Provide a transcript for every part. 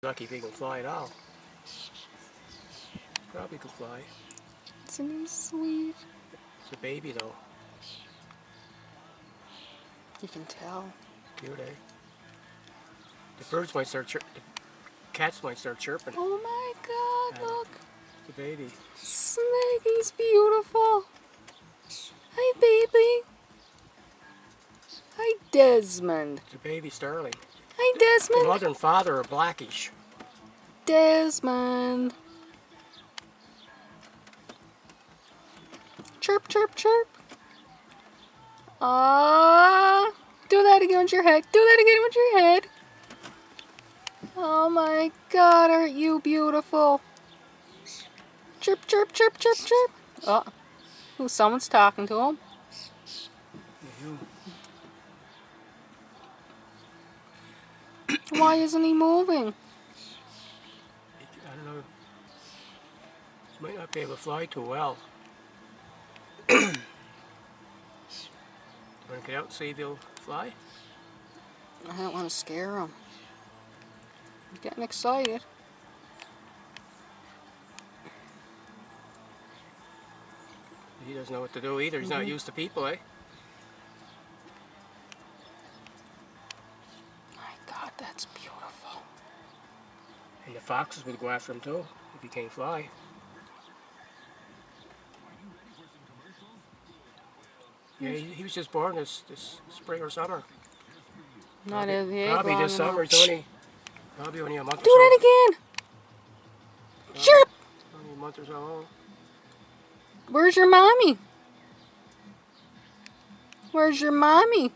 Lucky if he can fly at all. Probably can fly. Isn't he sweet? It's a baby though. You can tell. Cute, eh? The birds might start chirping. The cats might start chirping. Oh my God, look. It's a baby. Snaggy's beautiful. Hi, baby. Hi, Desmond. It's a baby starling. Hi, The Desmond. mother and father are blackish. Desmond. Chirp, chirp, chirp. Ah, do that again with your head. Do that again with your head. Oh my God, aren't you beautiful? Chirp, chirp, chirp, chirp, chirp. Oh, ooh, someone's talking to him. Why isn't he moving? I don't know. Might not be able to fly too well. Want to get out and see if he'll fly? I don't want to scare him. He's getting excited. He doesn't know what to do either. He's not used to people, eh? My God, that's beautiful. And the foxes would go after him too if he can't fly. Yeah, he was just born this spring or summer. Not as big. Probably long this summer. enough. It's probably only a month or so. Do that again. Chirp. Only a month or so old. Where's your mommy? Where's your mommy?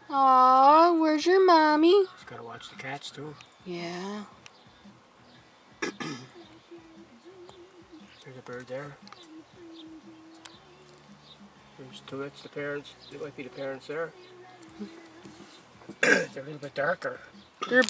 Aw, where's your mommy? He's got to watch the cats too. Yeah. There's a bird there. There's two. That's the parents. It might be the parents there. They're a little bit darker. They're